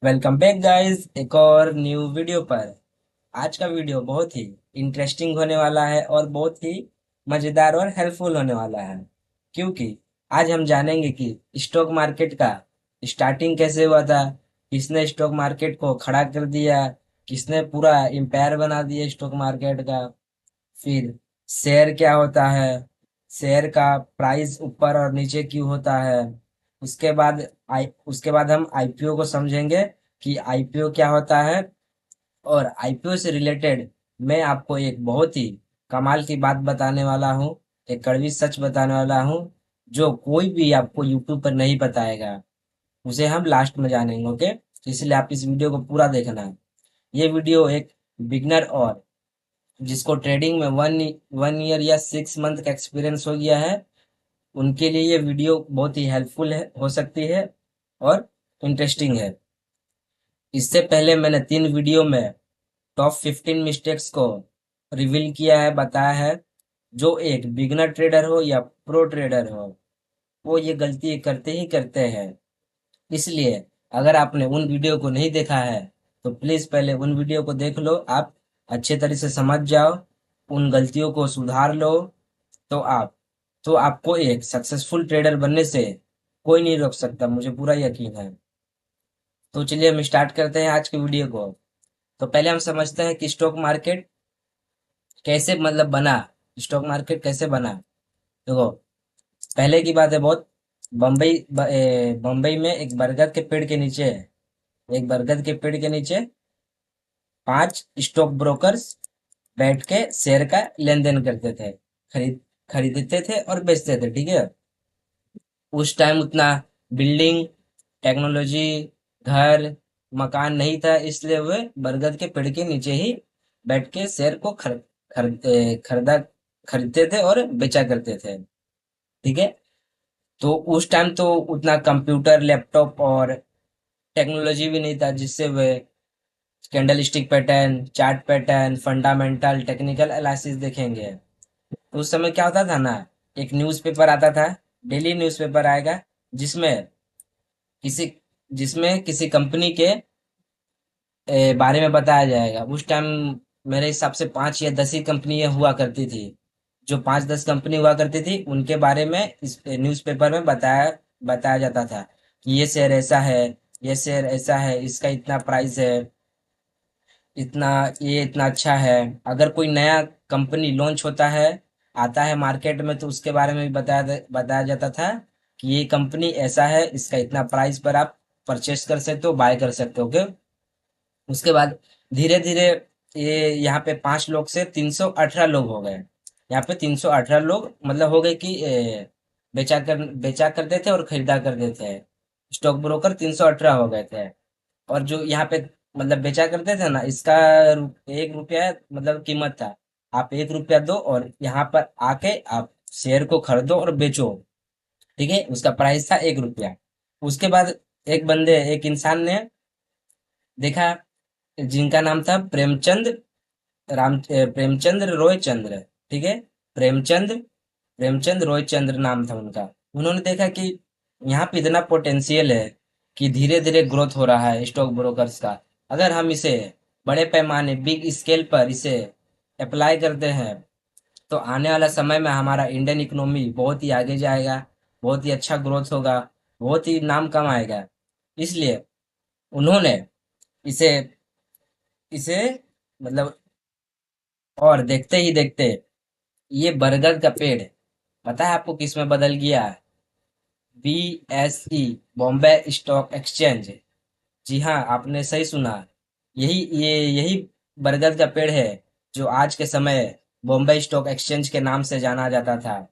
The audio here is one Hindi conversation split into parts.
वेलकम बैक गाइस एक और न्यू वीडियो पर। आज का वीडियो बहुत ही इंटरेस्टिंग होने वाला है और बहुत ही मज़ेदार और हेल्पफुल होने वाला है, क्योंकि आज हम जानेंगे कि स्टॉक मार्केट का स्टार्टिंग कैसे हुआ था, किसने स्टॉक मार्केट को खड़ा कर दिया, किसने पूरा एम्पायर बना दिया स्टॉक मार्केट का। फिर शेयर क्या होता है, शेयर का प्राइस ऊपर और नीचे क्यों होता है। उसके बाद हम आईपीओ को समझेंगे कि आईपीओ क्या होता है। और आईपीओ से रिलेटेड मैं आपको एक बहुत ही कमाल की बात बताने वाला हूँ, एक कड़वी सच बताने वाला हूँ, जो कोई भी आपको यूट्यूब पर नहीं बताएगा। उसे हम लास्ट में जानेंगे, ओके। इसलिए आप इस वीडियो को पूरा देखना है। ये वीडियो एक बिगनर और जिसको ट्रेडिंग में वन ईयर या 6 मंथ का एक्सपीरियंस हो गया है, उनके लिए ये वीडियो बहुत ही हेल्पफुल है, हो सकती है और इंटरेस्टिंग है। इससे पहले मैंने 3 वीडियो में टॉप 15 मिस्टेक्स को रिवील किया है, बताया है। जो एक बिगनर ट्रेडर हो या प्रो ट्रेडर हो, वो ये गलती करते ही करते हैं। इसलिए अगर आपने उन वीडियो को नहीं देखा है तो प्लीज़ पहले उन वीडियो को देख लो, आप अच्छे तरह से समझ जाओ, उन गलतियों को सुधार लो। तो आप तो आपको एक सक्सेसफुल ट्रेडर बनने से कोई नहीं रोक सकता, मुझे पूरा यकीन है। तो चलिए हम स्टार्ट करते हैं आज की वीडियो को। तो पहले हम समझते हैं कि स्टॉक मार्केट कैसे बना, स्टॉक मार्केट कैसे बना। देखो, पहले की बात है बहुत। बम्बई में एक बरगद के पेड़ के नीचे, एक बरगद के पेड़ के नीचे 5 स्टॉक ब्रोकर्स बैठ के शेयर का लेन देन करते थे, खरीद खरीदते थे और बेचते थे, ठीक है। उस टाइम उतना बिल्डिंग, टेक्नोलॉजी, घर, मकान नहीं था, इसलिए वे बरगद के पेड़ के नीचे ही बैठ के शेयर को खरीद खरीदा खरीदते थे और बेचा करते थे, ठीक है। तो उस टाइम तो उतना कंप्यूटर, लैपटॉप और टेक्नोलॉजी भी नहीं था, जिससे वे candlestick pattern, chart pattern, fundamental, technical analysis देखेंगे। तो उस समय क्या होता था ना, एक न्यूज़पेपर आता था, डेली न्यूज़पेपर आएगा, जिसमें किसी जिसमें किसी कंपनी के बारे में बताया जाएगा। उस टाइम मेरे हिसाब से 5 या 10 ही कंपनियां हुआ करती थी। जो 5-10 कंपनी हुआ करती थी, उनके बारे में इस न्यूज़पेपर में बताया जाता था कि ये शेयर ऐसा है, ये शेयर ऐसा है, इसका इतना प्राइस है, इतना, ये इतना अच्छा है। अगर कोई नया कंपनी लॉन्च होता है, आता है मार्केट में, तो उसके बारे में भी बताया जाता था कि ये कंपनी ऐसा है, इसका इतना प्राइस पर आप परचेस कर सकते हो, बाय कर सकते हो, ओके। उसके बाद धीरे धीरे ये यहाँ पे 5 लोग से 318 लोग हो गए। यहाँ पे 318 लोग हो गए कि बेचा करते थे और खरीदा करते थे। स्टॉक ब्रोकर 318 हो गए थे। और जो यहाँ पे बेचा करते थे ना, इसका 1 रुपया कीमत था। आप 1 रुपया दो और यहाँ पर आके आप शेयर को खरीदो और बेचो, ठीक है। उसका प्राइस था 1 रुपया। उसके बाद एक इंसान ने देखा, जिनका नाम था प्रेमचंद्र रॉय चंद्र, ठीक है। प्रेमचंद प्रेमचंद रॉय चंद्र नाम था उनका। उन्होंने देखा कि यहाँ पे इतना पोटेंशियल है कि धीरे धीरे ग्रोथ हो रहा है स्टॉक ब्रोकर्स का। अगर हम इसे बड़े पैमाने, बिग स्केल पर इसे अप्लाई करते हैं, तो आने वाला समय में हमारा इंडियन इकोनॉमी बहुत ही आगे जाएगा, बहुत ही अच्छा ग्रोथ होगा, बहुत ही नाम कमाएगा। इसलिए उन्होंने इसे इसे मतलब और देखते ही देखते ये बरगद का पेड़, पता है आपको किस में बदल गया? BSE, Bombay stock exchange. जी हाँ, आपने सही सुना। यही बरगद का पेड़ है जो आज के समय बॉम्बे स्टॉक एक्सचेंज के नाम से जाना जाता था,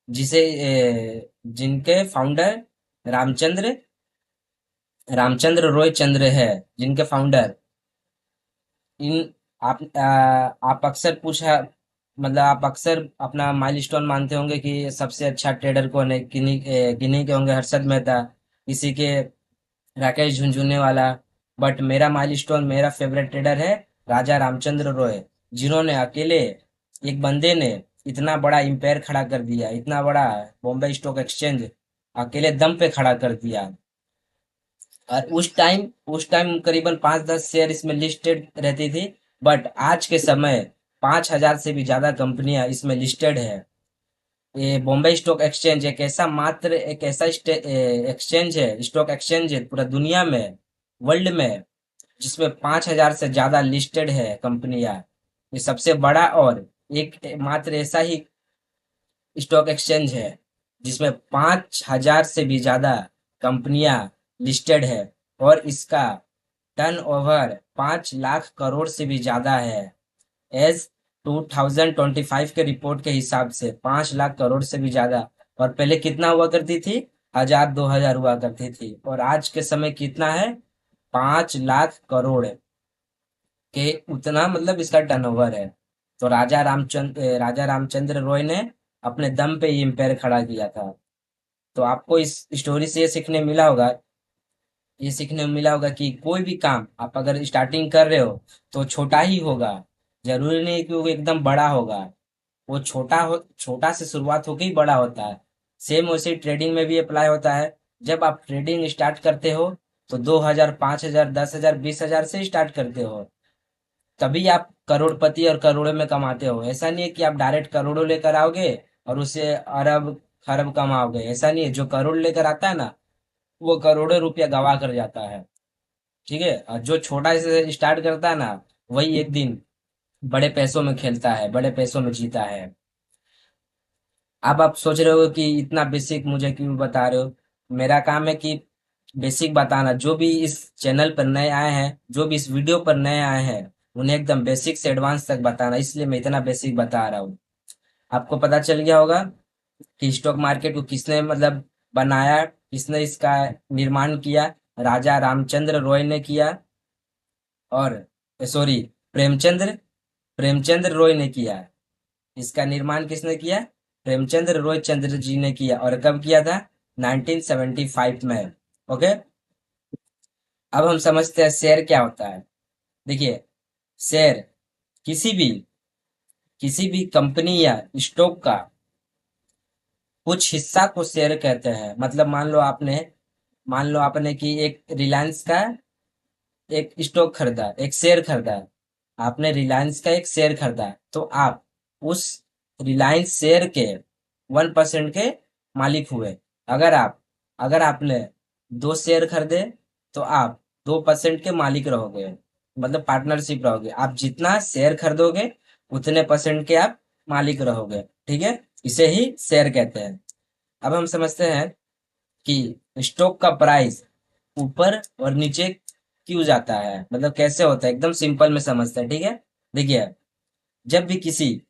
जिसे जिनके फाउंडर रामचंद्र रामचंद्र रॉय चंद्र है, जिनके फाउंडर इन आप अक्सर पूछा आप अक्सर अपना माइलस्टोन मानते होंगे कि सबसे अच्छा ट्रेडर कौन है। किन्हीं के होंगे हर्षद मेहता, किसी के राकेश झुनझुनवाला। बट मेरा माइलस्टोन, मेरा फेवरेट ट्रेडर है राजा रामचंद्र रॉय, जिन्होंने अकेले, एक बंदे ने इतना बड़ा इम्पायर खड़ा कर दिया, इतना बड़ा बॉम्बे स्टॉक एक्सचेंज अकेले दम पे खड़ा कर दिया। और उस टाइम करीबन 5-10 शेयर इसमें लिस्टेड रहती थी। बट आज के समय 5,000 से भी ज्यादा कंपनियां इसमें लिस्टेड है। ये बॉम्बे स्टॉक एक्सचेंज एक ऐसा एक्सचेंज है, स्टॉक एक्सचेंज है पूरा दुनिया में, वर्ल्ड में, जिसमें 5,000 से ज्यादा लिस्टेड है कंपनियां। ये सबसे बड़ा और एक मात्र ऐसा ही स्टॉक एक्सचेंज है जिसमें 5,000 से भी ज्यादा कंपनियां लिस्टेड है। और इसका टर्नओवर 5 लाख करोड़ से भी ज्यादा है। एज 2025 के रिपोर्ट के हिसाब से 5 लाख करोड़ से भी ज्यादा। और पहले कितना हुआ करती थी? 1,000 2,000 हुआ करती थी। और आज के समय कितना है? 5 लाख करोड़ के उतना मतलब इसका टर्नओवर है। तो राजा रामचंद्र रॉय ने अपने दम पे ये एम्पायर खड़ा किया था। तो आपको इस स्टोरी से ये सीखने मिला होगा कि कोई भी काम आप अगर स्टार्टिंग कर रहे हो तो छोटा ही होगा। जरूरी नहीं कि वो एकदम बड़ा होगा। वो छोटा से शुरुआत होके ही बड़ा होता है। सेम वैसे ही ट्रेडिंग में भी अप्लाई होता है। जब आप ट्रेडिंग स्टार्ट करते हो तो 2,000 5,000 10,000 20,000 से स्टार्ट करते हो। तभी आप करोड़पति और करोड़ों में कमाते हो। ऐसा नहीं है कि आप डायरेक्ट करोड़ों लेकर आओगे और उससे अरब खरब कमाओगे। ऐसा नहीं है। जो करोड़ लेकर आता है ना, वो करोड़ों रुपया गवा कर जाता है। ठीक है। और जो छोटा से स्टार्ट करता है ना, वही एक दिन बड़े पैसों में खेलता है, बड़े पैसों में जीता है। अब आप सोच रहे हो कि इतना बेसिक मुझे क्यों बता रहे हो? मेरा काम है कि बेसिक बताना। जो भी इस चैनल पर नए आए हैं, जो भी इस वीडियो पर नए आए हैं, उन्हें एकदम बेसिक से एडवांस तक बताना। इसलिए मैं इतना बेसिक बता रहा हूँ। आपको पता चल गया होगा कि स्टॉक मार्केट को किसने मतलब बनाया, किसने इसका निर्माण किया। राजा रामचंद्र रॉय ने किया। और सॉरी, प्रेमचंद्र प्रेमचंद्र रॉय ने किया। इसका निर्माण किसने किया? प्रेमचंद्र रॉय चंद्र जी ने किया। और कब किया था? 1975 में। ओके। अब हम समझते हैं शेयर क्या होता है। देखिए, शेयर किसी भी किसी भी कंपनी या स्टॉक का कुछ हिस्सा को शेयर कहते हैं। मतलब मान लो आपने कि एक रिलायंस का एक स्टॉक खरीदा, एक शेयर खरीदा। आपने रिलायंस का एक शेयर खरीदा, तो आप उस रिलायंस शेयर के 1% के मालिक हुए। अगर आप अगर आपने 2 शेयर खरीदे, तो आप 2% के मालिक रहोगे। मतलब पार्टनरशिप रहोगे। आप जितना शेयर खरीदोगे उतने परसेंट के आप मालिक रहोगे। ठीक है। इसे ही शेयर कहते हैं। अब हम समझते हैं कि स्टॉक का प्राइस ऊपर और नीचे क्यों जाता है, मतलब कैसे होता है। एकदम सिंपल में समझते हैं। ठीक है। देखिए, जब भी किसी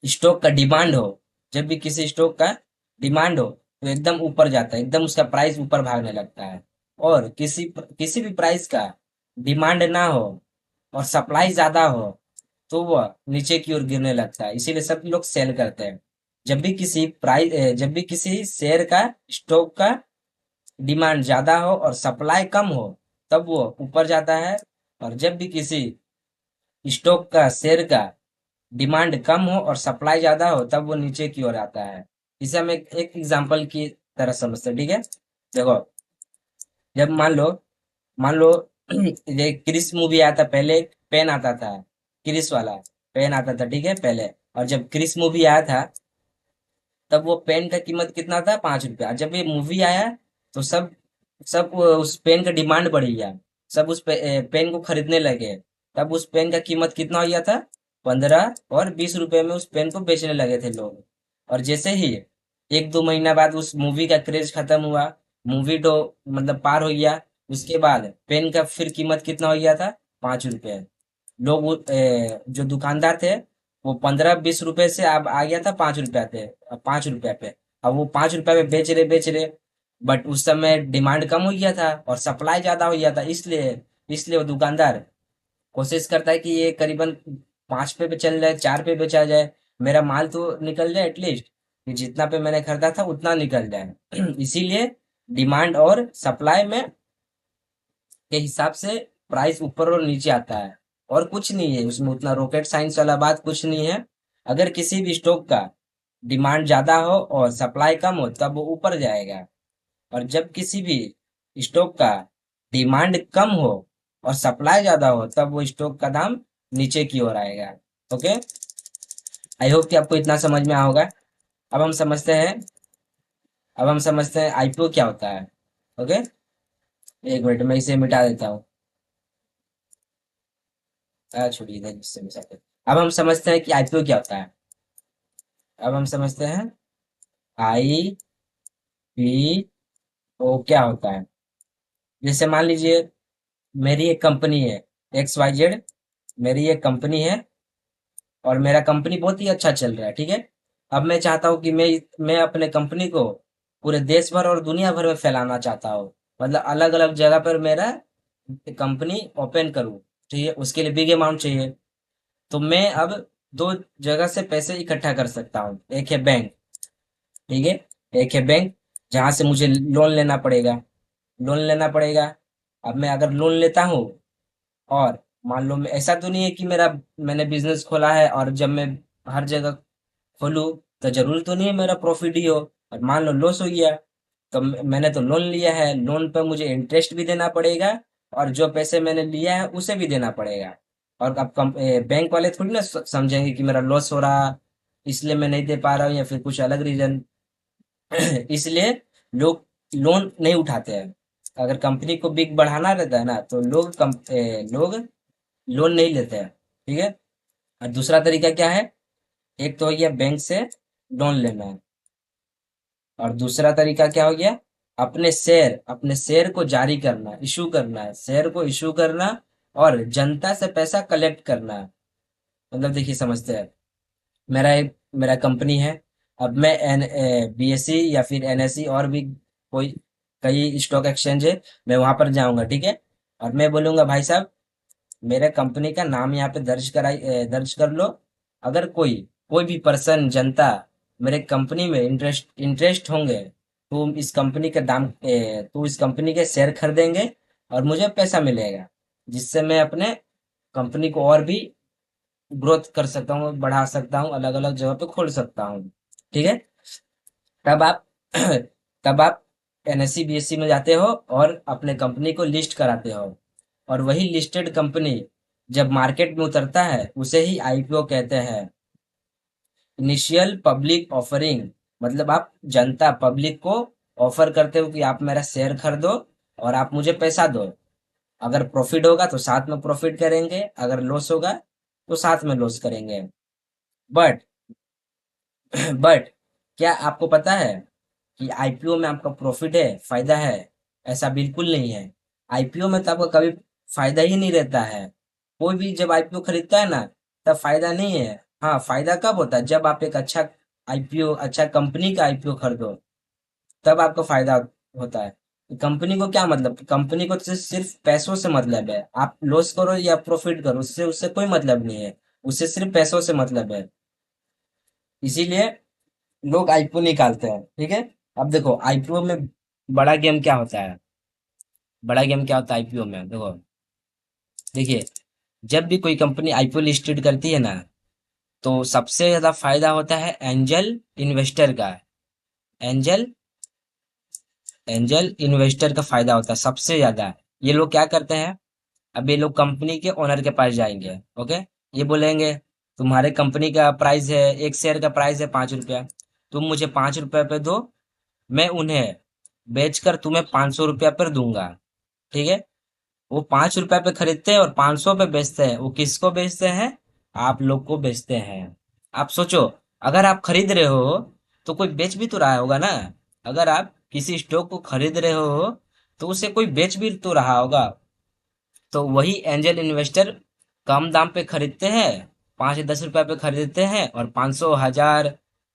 स्टॉक का डिमांड हो जब भी किसी स्टॉक का डिमांड हो तो एकदम ऊपर जाता है, एकदम उसका प्राइस ऊपर भागने लगता है। और किसी भी प्राइस का डिमांड ना हो और सप्लाई ज्यादा हो तो वह नीचे की ओर गिरने लगता है। इसीलिए सब लोग सेल करते हैं। जब भी किसी शेयर का स्टॉक का डिमांड ज्यादा हो और सप्लाई कम हो, तब वो ऊपर जाता है। और जब भी किसी स्टॉक का शेयर का डिमांड कम हो और सप्लाई ज्यादा हो, तब वो नीचे की ओर आता है। इसे हम एक एग्जांपल की तरह समझते हैं। ठीक है। देखो, जब मान लो ये क्रिस मूवी आया था पहले, एक पेन आता था, क्रिस वाला पेन आता था। ठीक है, पहले। और जब क्रिस मूवी आया था, तब वो पेन का कीमत कितना था? 5 रुपया। जब ये मूवी आया तो सब सब उस पेन का डिमांड बढ़ गया। सब पेन को खरीदने लगे। तब उस पेन का कीमत कितना हो गया था? 15 और 20 रुपए में उस पेन को बेचने लगे थे लोग। और जैसे ही 1-2 महीना बाद उस मूवी का क्रेज खत्म हुआ, मूवी तो मतलब पार हो गया, उसके बाद पेन का फिर कीमत कितना हो गया था? 5 रुपए। लोग जो दुकानदार थे, वो 15-20 रुपए से अब आ गया था 5 रुपया पे। अब 5 रुपया पे, अब वो 5 रुपया पे बेच रहे। बट उस समय डिमांड कम हो गया था और सप्लाई ज्यादा हो गया था। इसलिए वो दुकानदार कोशिश करता है कि ये करीबन 5 पे चल जाए, 4 पे बेचा जाए। मेरा माल तो निकल जाए एटलीस्ट, कि जितना पे मैंने खरीदा था उतना निकल जाए। इसीलिए डिमांड और सप्लाई में के हिसाब से प्राइस ऊपर और नीचे आता है। और कुछ नहीं है उसमें, उतना रॉकेट साइंस वाला बात कुछ नहीं है। अगर किसी भी स्टॉक का डिमांड ज्यादा हो और सप्लाई कम हो, तब वो ऊपर जाएगा। और जब किसी भी स्टॉक का डिमांड कम हो और सप्लाई ज्यादा हो, तब वो स्टॉक का दाम नीचे की ओर आएगा। ओके, आई होप कि आपको इतना समझ में आया होगा। अब हम समझते हैं अब हम समझते हैं आईपीओ क्या होता है। ओके, एक मिनट में इसे मिटा देता हूँ। छोड़िए इधर, इससे मिटाते हैं। अब हम समझते हैं कि आईपीओ क्या होता है। अब हम समझते हैं आई पी ओ क्या होता है। जैसे मान लीजिए मेरी एक कंपनी है, XYZ, मेरी एक कंपनी है और मेरा कंपनी बहुत ही अच्छा चल रहा है, ठीक है। अब मैं चाहता हूँ कि मैं अपने कंपनी को पूरे देश भर और दुनिया भर में फैलाना चाहता हूँ। मतलब अलग अलग जगह पर मेरा कंपनी ओपन करूँ, ठीक है। उसके लिए बिग अमाउंट चाहिए। तो मैं अब दो जगह से पैसे इकट्ठा कर सकता हूँ। एक है बैंक, ठीक है। एक है बैंक जहाँ से मुझे लोन लेना पड़ेगा। अब मैं अगर लोन लेता हूँ, और मान लो मैं, ऐसा तो नहीं है कि मैंने बिजनेस खोला है और जब मैं हर जगह खोलूँ तो जरूरी तो नहीं है मेरा प्रॉफिट ही हो। और मान लो लॉस हो गया, तो मैंने तो लोन लिया है, लोन पर मुझे इंटरेस्ट भी देना पड़ेगा और जो पैसे मैंने लिया है उसे भी देना पड़ेगा। और अब बैंक वाले थोड़ी ना समझेंगे कि मेरा लॉस हो रहा इसलिए मैं नहीं दे पा रहा हूँ, या फिर कुछ अलग रीजन। इसलिए लोग लोन नहीं उठाते हैं। अगर कंपनी को बिग बढ़ाना रहता है ना, तो लोग लोन नहीं लेते हैं, ठीक है। और दूसरा तरीका क्या है? एक तो हो गया बैंक से लोन लेना, और दूसरा तरीका क्या हो गया? अपने शेयर को जारी करना, इशू करना है, शेयर को इशू करना और जनता से पैसा कलेक्ट करना। मतलब देखिए, समझते हैं, मेरा कंपनी है। अब मैं BSE या फिर NSE और भी कोई कई स्टॉक एक्सचेंज है, मैं वहां पर जाऊंगा, ठीक है। और मैं बोलूंगा भाई साहब, मेरे कंपनी का नाम यहाँ पे दर्ज कर लो। अगर कोई कोई भी पर्सन, जनता मेरे कंपनी में इंटरेस्ट होंगे, तो इस कंपनी के शेयर खरीदेंगे और मुझे पैसा मिलेगा, जिससे मैं अपने कंपनी को और भी ग्रोथ कर सकता हूँ, बढ़ा सकता हूँ, अलग अलग जगह पे खोल सकता हूँ, ठीक है। तब आप तब आप NSE BSE में जाते हो और अपने कंपनी को लिस्ट कराते हो। और वही लिस्टेड कंपनी जब मार्केट में उतरता है उसे ही IPO कहते हैं, इनिशियल पब्लिक ऑफरिंग। मतलब आप जनता पब्लिक को ऑफर करते हो कि आप मेरा शेयर खरीदो और आप मुझे पैसा दो। अगर प्रॉफिट होगा तो साथ में प्रॉफिट करेंगे, अगर लॉस होगा तो साथ में लॉस करेंगे। बट बट क्या आपको पता है कि आईपीओ में आपका प्रॉफिट है, फायदा है? ऐसा बिल्कुल नहीं है। आईपीओ में तो आपका कभी फायदा ही नहीं रहता है। कोई भी जब आईपीओ खरीदता है ना, तब फायदा नहीं है। हाँ, फायदा कब होता है? जब आप एक अच्छा कंपनी का आईपीओ खरीदो, तब आपको फायदा होता है। कंपनी को क्या मतलब? कंपनी को तो सिर्फ पैसों से मतलब है। आप लॉस करो या प्रॉफिट करो, उससे उससे कोई मतलब नहीं है। उससे सिर्फ पैसों से मतलब है। इसीलिए लोग आईपीओ निकालते हैं, ठीक है। अब देखो आईपीओ में बड़ा गेम क्या होता है। बड़ा गेम क्या होता है आईपीओ में? देखो, देखिए, जब भी कोई कंपनी आईपीओ लिस्टेड करती है ना, तो सबसे ज्यादा फायदा होता है एंजल इन्वेस्टर का। एंजल एंजल इन्वेस्टर का फायदा होता है सबसे ज्यादा। ये लोग क्या करते हैं? अब ये लोग कंपनी के ओनर के पास जाएंगे, ओके। ये बोलेंगे, तुम्हारे कंपनी का प्राइस है, एक शेयर का प्राइस है 5 रुपया, तुम मुझे 5 रुपये पे दो, मैं उन्हें बेचकर तुम्हें 500 रुपया पर दूंगा, ठीक है। वो 5 रुपया पे खरीदते हैं और 500 पे बेचते हैं। वो किसको बेचते हैं? आप लोग को बेचते हैं। आप सोचो, अगर आप खरीद रहे हो तो कोई बेच भी तो रहा होगा ना। अगर आप किसी स्टॉक को खरीद रहे हो तो उसे कोई बेच भी तो रहा होगा। तो वही एंजल इन्वेस्टर कम दाम पे खरीदते हैं, 5 10 रुपए पे खरीदते हैं और 500, 1000,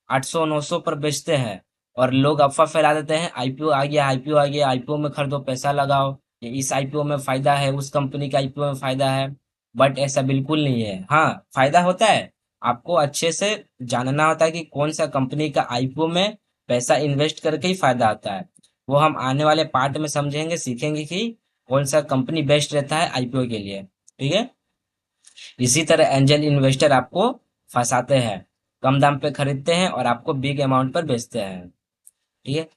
800, 900 पर बेचते हैं। और लोग अफवाह फैला देते हैं, आईपीओ आ गया, आईपीओ आ गया, आईपीओ में खरीदो, पैसा लगाओ, ये इस आईपीओ में फायदा है, उस कंपनी का आईपीओ में फायदा है। बट ऐसा बिल्कुल नहीं है। हाँ, फायदा होता है। आपको अच्छे से जानना होता है कि कौन सा कंपनी का आईपीओ में पैसा इन्वेस्ट करके ही फायदा आता है। वो हम आने वाले पार्ट में समझेंगे, सीखेंगे कि कौन सा कंपनी बेस्ट रहता है आईपीओ के लिए, ठीक है। इसी तरह एंजल इन्वेस्टर आपको फंसाते हैं, कम दाम पे खरीदते हैं और आपको बिग अमाउंट पर बेचते हैं, ठीक है।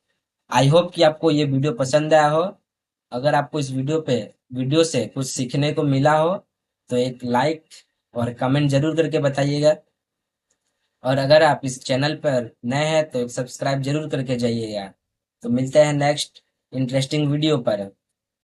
आई होप कि आपको ये वीडियो पसंद आया हो। अगर आपको इस वीडियो से कुछ सीखने को मिला हो तो एक लाइक और कमेंट जरूर करके बताइएगा। और अगर आप इस चैनल पर नए हैं तो एक सब्सक्राइब जरूर करके जाइएगा। तो मिलते हैं नेक्स्ट इंटरेस्टिंग वीडियो पर।